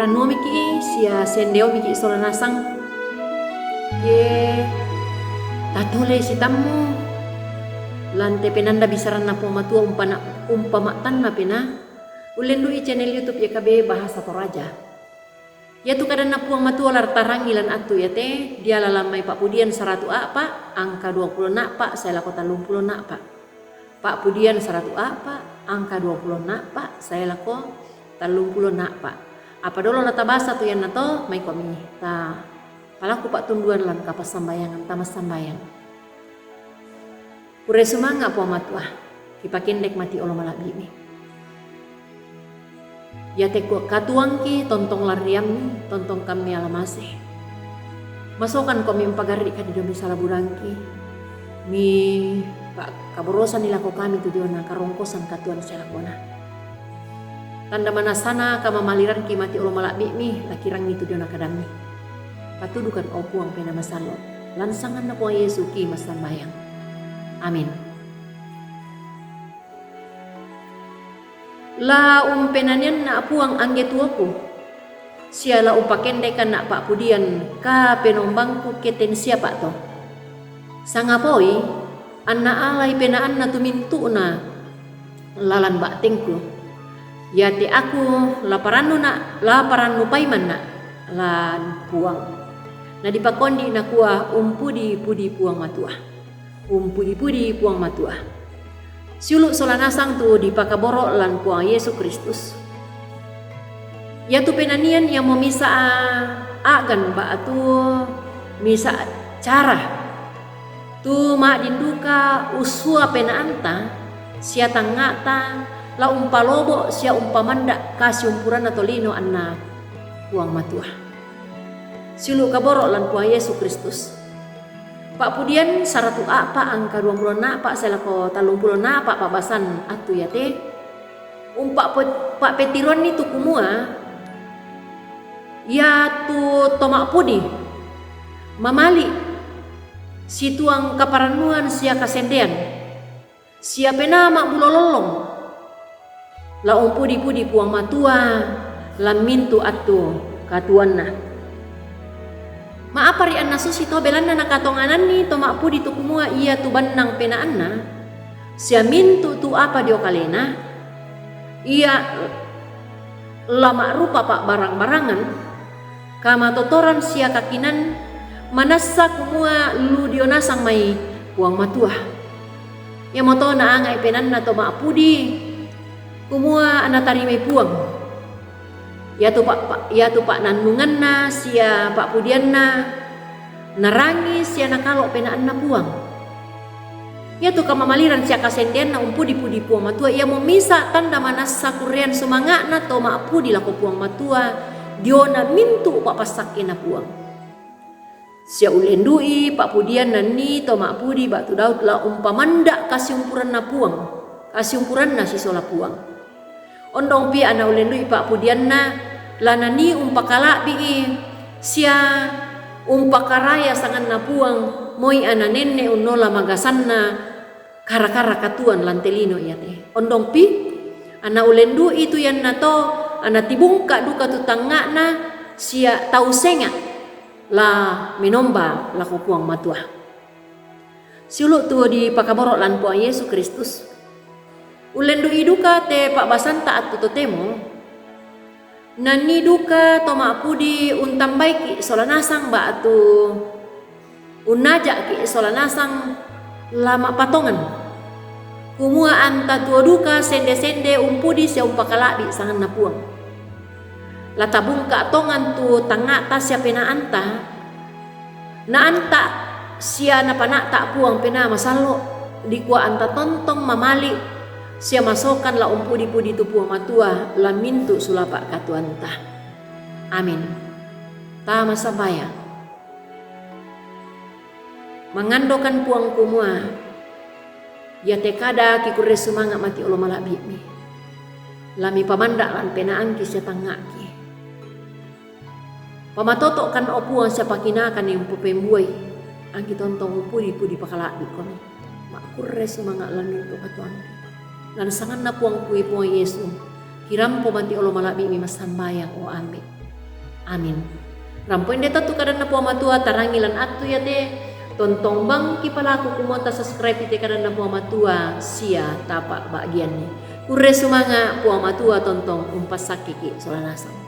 paranua miki sia sendeo miki sola nasang ye tatule si tamu lante penanda bisaran na po matua umpama tanna pena ulendu i channel YouTube ya KB Bahasa Toraja. Ya tu kadang na puang matua lar tarangilan atu ya te dia lalamai Pak Pudian 100 pak angka 20 nak pak saya lako 30 nak pak. Pak Pudian 100 pak angka 20 nak pak saya lako 30 nak pak. Apa dulu nata bahasa tu yang nato mai komi ta palaku pak tunduan lan kapas sambayangan tamas sambayang. Pure sumanga puang matua kipakendek mati olo malabi mi. Ya teko katuangki tontong lariam tontong kami alamase. Masokan kami empagari kadi domi salaburangki. Mi pak kaborosan nilako kami tujuan karongkosan katuan selakona. Tanda mana sana kama maliran ki mati ulo malakbi mi lakirang itu diona kadami. Patudukan opuang pena masalo. Lansangan na po Yesu ki masambayang. Amin. La umpenanian na apuang angge tuaku. Siala upakendekan na Pak Pudian ka penombangku keten siapa to. Sangapoi anna alai penaan na tumintu na lalan baktengku. Yati aku laparannu paiman na lan puang. Na dipakondi na kuah umpudi pudi puang matua. Umpudi puang matua. Siuluk solanasang tu di pakaboro lan puang Yesus Kristus. Ya tu penanian yang mau misa agan ba tu misa cara. Tu mak dinduka usua penaanta sia tangata la umpalobo sia umpamanda kasih umpuran atau lino anna puang matua. Siuluk kaboro lan puang Yesus Kristus. Pak Pudian 100 apa angka 20 nak pak saya lako 30 nak pak basan atu ya teh pak petiron ni tu kumua ya tu tomak pudi mamali si tuang kaparanuan sia kasendean sia pena mak bulololong la umpudi puang matua la mintu atu katuan na. Maapari anna susi to belanna nakatonganan ni to makpu di tukumua iya tu banang penaanna sia mintu tu apa dio kalena iya lama rupa pak barang-barangan kama totoran sia kakinan manassa kumua lu dio nasang mai puang matua ya moto na angai penanna to makpu di kumua ana tarimai puang. Ya tu pak nandungan na sia Pak Pudian na narangi sia nakalo penaan na puang. Ya tu kamamaliran sia kasendian na umpudi puang matua ia mau misa tanda manasa kurian sumanga na to maapudi lako puang matua diona mintu pak pasake na puang. Sia ulendui Pak Pudian na ni to maapudi batu daud la umpamanda kasih umpuran na puang. Kasih umpuran na si sola puang. Ondong pi ana ulendui Pak Pudian na lana ni umpakala bi sia umpakaraya sangan na puang moi ana nenne unola magasanna kara-kara katuan lantelino ya teh. Ondong pi ana ulendu itu yan nato ana tibungka duka tutangga na sia tau senga la minomba la puang matua. Siuluk tu di pakaboro lan puang Yesus Kristus. Ulendu iduka te pak basanta atu totemo nani duka toma pudi untam baiki solanasang ba atu unaja ki solanasang lama patongan kumua anta tua duka sende umpudi sia umpakalabi sangan napuang latabung ka tongan tu tanga ta sia pena anta na anta sia na pana tak puang pena masalo dikua anta tontong mamali sia masokan la umpudi tu puang matua la mintu sulapa katuanta. Amin. Ta masabaya. Mangandokan puang kumua. Ya tekada kikure sumanga mati ulo malabi mi. Lami pamanda lan penaan ki sia tangaki. Pamatoto kan opuang sia pakinakan yang pupembuai. Angki tontong upudi pakalabi kono. Makure sumanga lan mintu katuanta. Lan sangan na puang kui puang Yesu kiram po manti olo malabi mi masambayang o amin. Amin. Rampoin deta tu kadan na puama tua tarangilan aktu ya te tontong bang kipalaku kumonta subscribe ite kadan na puama tua sia tapak bagian ni. Kure sumanga puama tua tontong umpas sakiki solanasang.